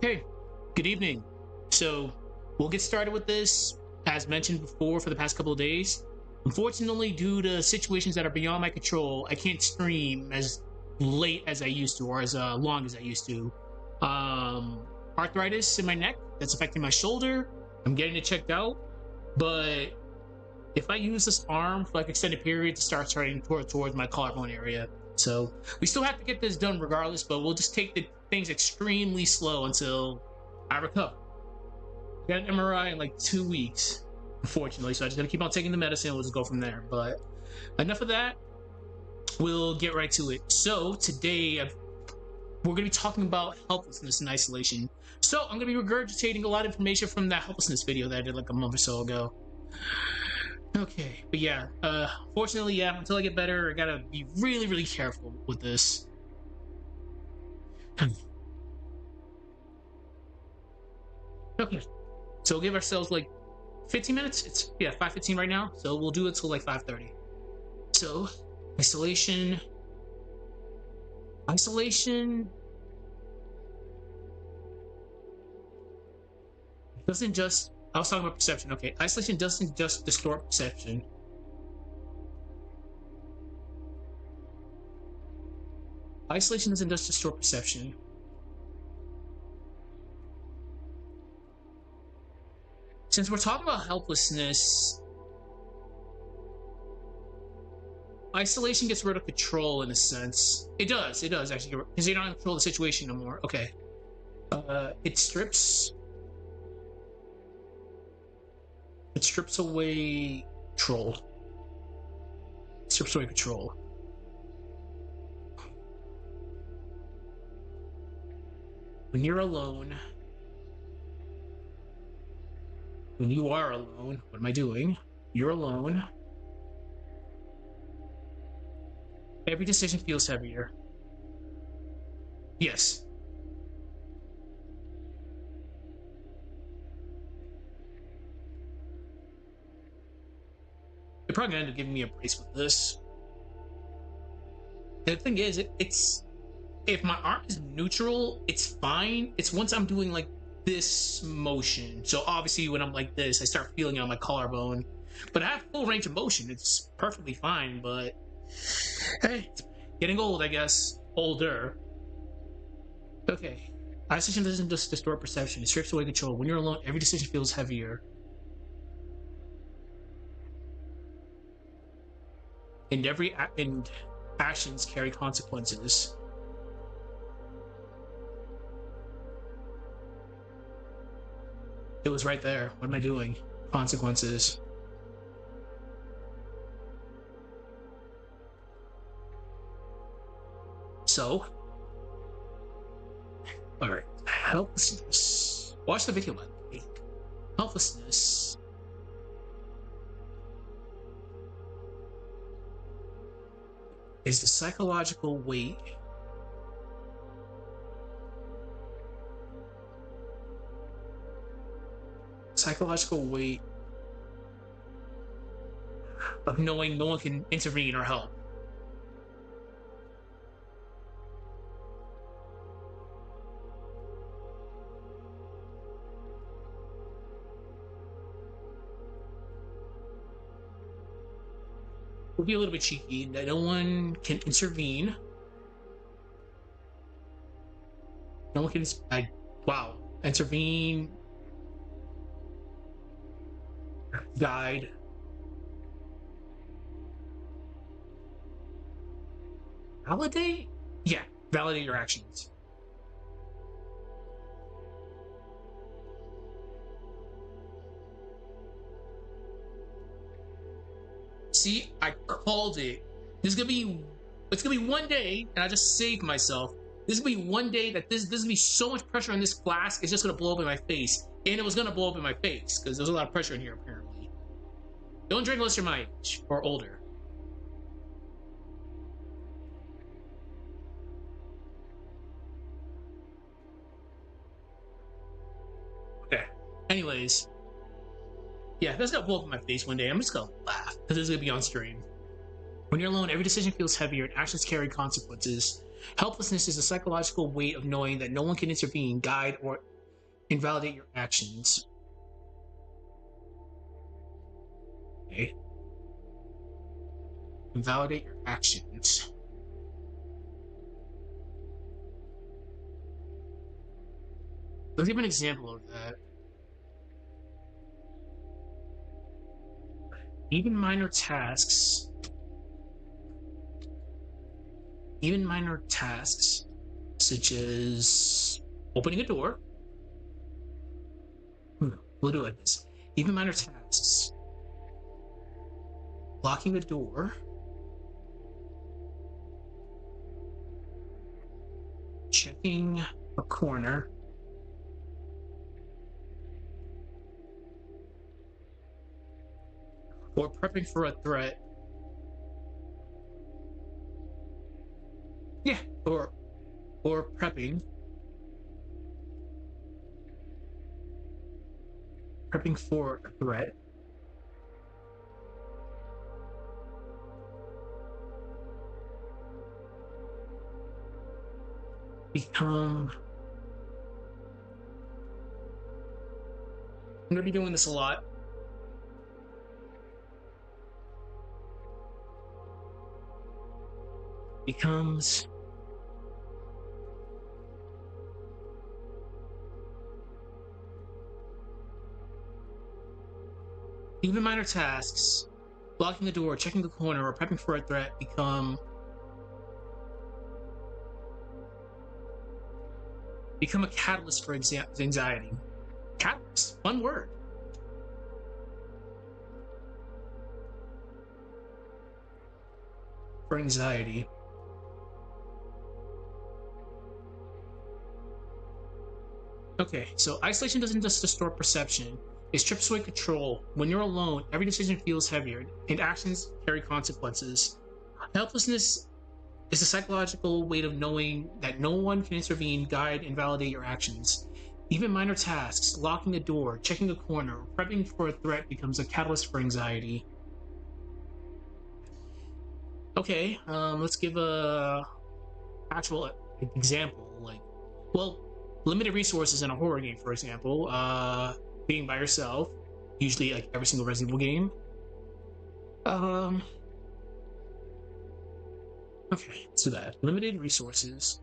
Hey, good evening. So, we'll get started with this. As mentioned before, for the past couple of days, unfortunately, due to situations that are beyond my control, I can't stream as late as I used to, or as long as I used to. Arthritis in my neck that's affecting my shoulder. I'm getting it checked out, but if I use this arm for like extended period, to start starting towards my collarbone area. So we still have to get this done regardless, but we'll just take the things extremely slow until I recover. I got an MRI in like 2 weeks, unfortunately, so I just gotta keep on taking the medicine. We'll just go from there. But enough of that. We'll get right to it. So today we're gonna be talking about helplessness and isolation. So I'm gonna be regurgitating a lot of information from that helplessness video that I did like a month or so ago. Okay, but yeah, fortunately, yeah, until I get better, I gotta be really, really careful with this. Okay, so we'll give ourselves like 15 minutes. It's, yeah, 5:15 right now, so we'll do it till like 5:30. So, isolation. Isolation doesn't just. I was talking about perception. Okay, isolation doesn't just distort perception. Isolation doesn't just distort perception. Since we're talking about helplessness, isolation gets rid of control in a sense. It does actually, because you don't control the situation no more. Okay. It strips away control. It strips away control. When you're alone, when you are alone, what am I doing? You're alone. Every decision feels heavier. Yes. They're probably gonna end up giving me a brace with this. And the thing is, it's if my arm is neutral, it's fine. It's once I'm doing like this motion. So obviously, when I'm like this, I start feeling it on my collarbone. But I have full range of motion. It's perfectly fine. But hey, it's getting old, I guess. Older. Okay. Isolation doesn't just distort perception. It strips away control. When you're alone, every decision feels heavier. And actions carry consequences. It was right there. What am I doing? Consequences. So, all right. Helplessness. Watch the video, by the way. Helplessness is the psychological weight of knowing no one can intervene or help. We'll be a little bit cheeky that no one can intervene. No one can. Wow. Intervene. Guide. Validate? Yeah. Validate your actions. See, I called it. This is gonna be. It's gonna be one day, and I just saved myself. This is gonna be one day that this is gonna be so much pressure on this flask. It's just gonna blow up in my face, and it was gonna blow up in my face because there's a lot of pressure in here apparently. Don't drink unless you're my age or older. Okay. Anyways, yeah, that's gonna blow up in my face one day. I'm just gonna laugh because it's gonna be on stream. When you're alone, every decision feels heavier and actions carry consequences. Helplessness is a psychological weight of knowing that no one can intervene, guide, or invalidate your actions. Okay. Invalidate your actions. Let's give an example of that. Even minor tasks, such as opening a door. We'll do it like this. Even minor tasks, locking a door, checking a corner, or prepping for a threat. Yeah, or prepping for a threat. I'm gonna be doing this a lot. Becomes even minor tasks, blocking the door, checking the corner, or prepping for a threat become a catalyst for anxiety. Catalyst, fun word. For anxiety. Okay, so isolation doesn't just distort perception, it strips away control. When you're alone, every decision feels heavier, and actions carry consequences. Helplessness is the psychological weight of knowing that no one can intervene, guide, and validate your actions. Even minor tasks, locking a door, checking a corner, or prepping for a threat becomes a catalyst for anxiety. Okay, let's give a actual example. Limited resources in a horror game, for example, being by yourself, usually like every single Resident Evil game. Okay, let's do that. Limited resources.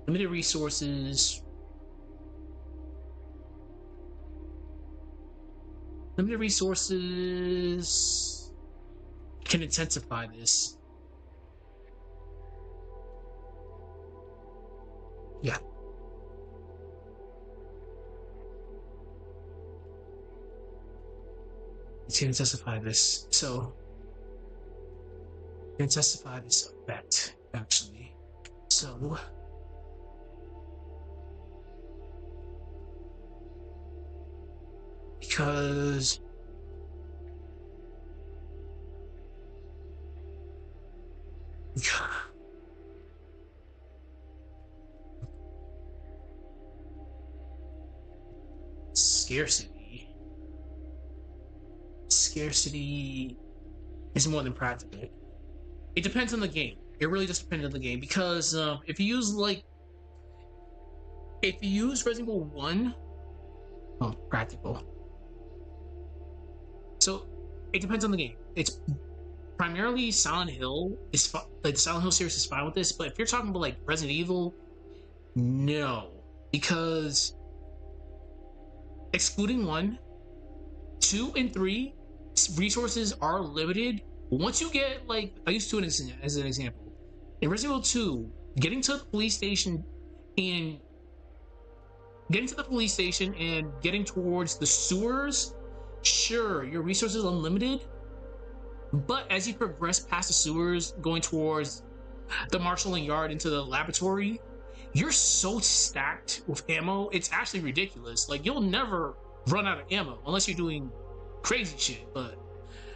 Limited resources can intensify this. Yeah. It's going to intensify this. So, intensify this effect, actually. So, because scarcity is more than practical. It depends on the game. It really just depends on the game, because if you use Resident Evil 1, practical. So it depends on the game. It's primarily Silent Hill is like the Silent Hill series is fine with this, but if you're talking about like Resident Evil, no, because excluding 1, 2, and 3, resources are limited. Once you get like, I used to it as an example in Resident Evil 2, getting to the police station and getting towards the sewers, sure, your resources are unlimited, but as you progress past the sewers, going towards the marshalling yard into the laboratory, you're so stacked with ammo, it's actually ridiculous. Like, you'll never run out of ammo unless you're doing crazy shit. But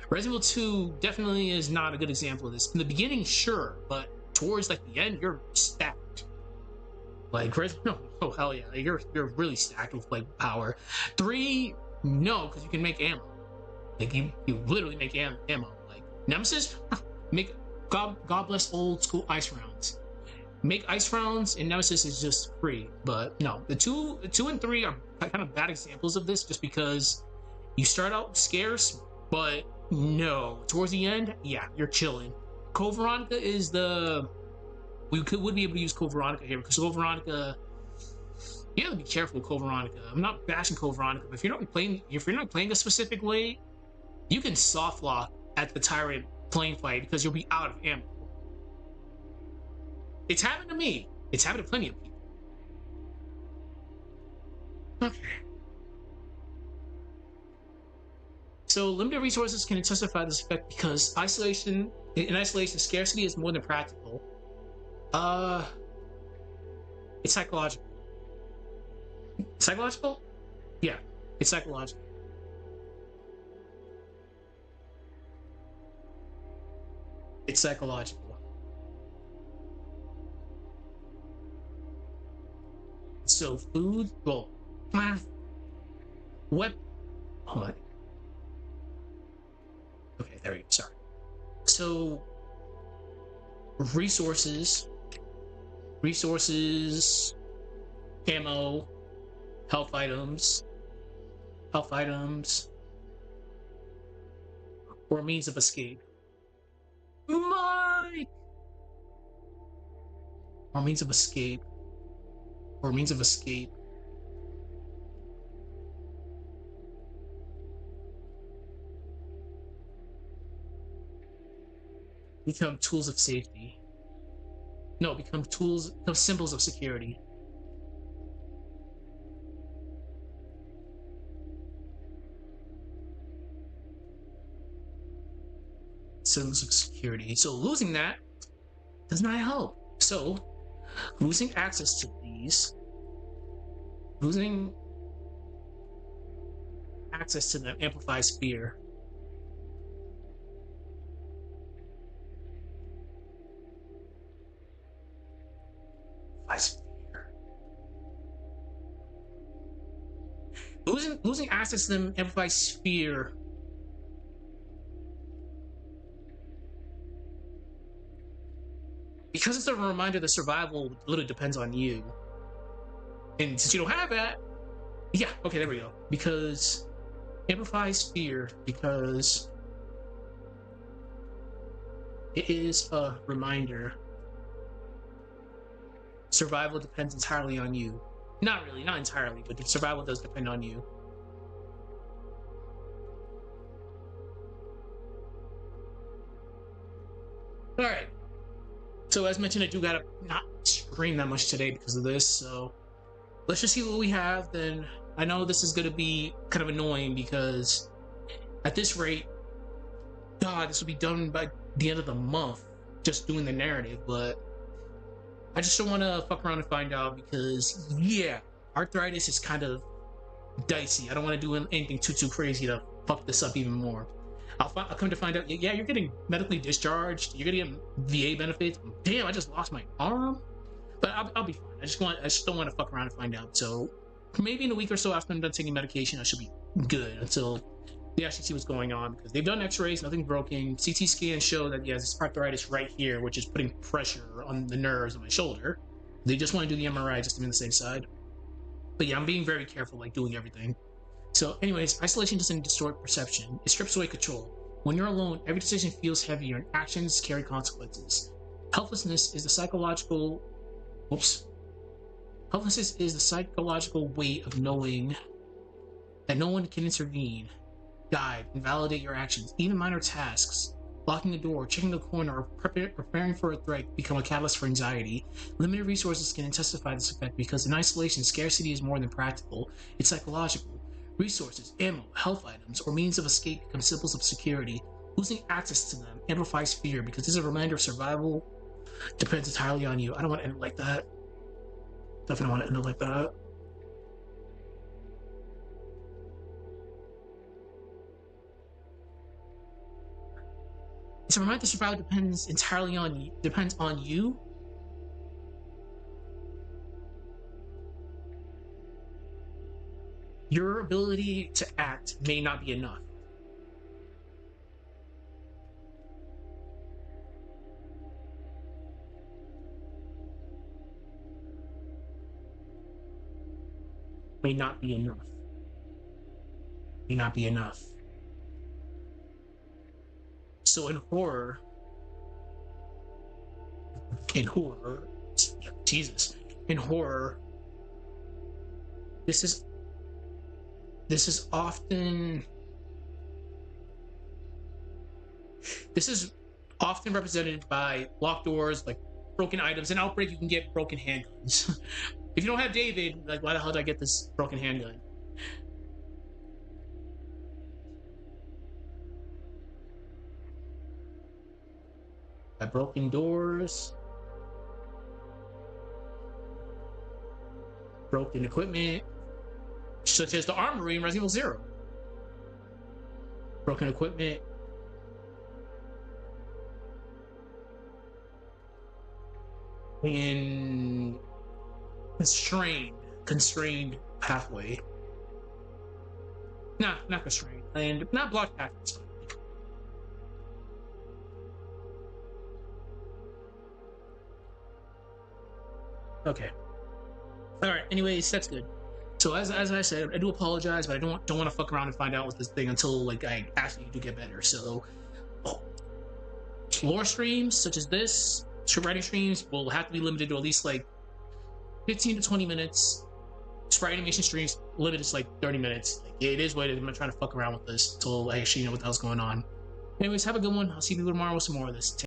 Resident Evil 2 definitely is not a good example of this. In the beginning, sure, but towards like the end, you're stacked. Like, oh hell yeah, you're really stacked with like power. 3, no, because you can make ammo. Like, you literally make ammo. Like Nemesis, make God bless old school ice rounds. Make ice rounds and Nemesis is just free. But no, the two and three are kind of bad examples of this, just because you start out scarce, but no, towards the end, yeah, you're chilling. Code Veronica is the would be able to use Code Veronica here, because Code Veronica, you have to be careful with Code Veronica. I'm not bashing Code Veronica, but if you're not playing a specific way, you can soft lock at the Tyrant plane fight because you'll be out of ammo. It's happened to me. It's happened to plenty of people. Okay. So limited resources can intensify this effect because in isolation, scarcity is more than practical. It's psychological. Psychological? Yeah, it's psychological. It's psychological. So food, well, what? Hold on. Okay, there we go. Sorry. So resources, ammo, health items, or means of escape. Mike! Or means of escape. Become tools of safety. No, become symbols of security. Symbols of security. So losing that does not help. So losing access to these, them amplifies fear. Losing access to them amplifies fear. Because it's a reminder that survival literally depends on you. And since you don't have that, yeah, okay, there we go. Because amplifies fear, because it is a reminder. Survival depends entirely on you. Not really, not entirely, but the survival does depend on you. Alright. So as mentioned, I do gotta not scream that much today because of this, so let's just see what we have. Then I know this is gonna be kind of annoying because at this rate, God, this will be done by the end of the month, just doing the narrative, but I just don't want to fuck around and find out because, yeah, arthritis is kind of dicey. I don't want to do anything too crazy to fuck this up even more. I'll come to find out, yeah, you're getting medically discharged. You're gonna get VA benefits. Damn, I just lost my arm. But I'll be fine. I just don't want to fuck around and find out. So maybe in a week or so after I'm done taking medication, I should be good until they actually see what's going on, because they've done x-rays, nothing broken. CT scans show that he has this arthritis right here, which is putting pressure on the nerves of my shoulder. They just want to do the MRI just to be on the safe side. But yeah, I'm being very careful, like doing everything. So anyways, isolation doesn't distort perception. It strips away control. When you're alone, every decision feels heavier and actions carry consequences. Helplessness is the psychological weight of knowing that no one can intervene, guide, and validate your actions. Even minor tasks, locking a door, checking a corner, or preparing for a threat become a catalyst for anxiety. Limited resources can intensify this effect because in isolation, scarcity is more than practical. It's psychological. Resources, ammo, health items, or means of escape become symbols of security. Losing access to them amplifies fear because it's a reminder of survival depends entirely on you. I don't want to end it like that. Definitely want to end it like that. It's a reminder that survival depends entirely on you. Your ability to act may not be enough. may not be enough. May not be enough. So in horror, Jesus, in horror, this is often represented by locked doors, like broken items. In Outbreak, you can get broken handguns. If you don't have David, like, why the hell did I get this broken handgun? By broken doors, broken equipment, such as the armory in Resident Evil 0. Broken equipment. And constrained pathway. Not constrained, and not blocked pathways. Okay. All right. Anyways, that's good. So as I said, I do apologize, but I don't want to fuck around and find out with this thing until like I actually do get better. So lore streams such as this, script writing streams will have to be limited to at least like 15 to 20 minutes. Sprite animation streams limited to like 30 minutes. Like, it is what it is. I'm not trying to fuck around with this until I actually know what the hell's going on. Anyways, have a good one. I'll see you tomorrow with some more of this.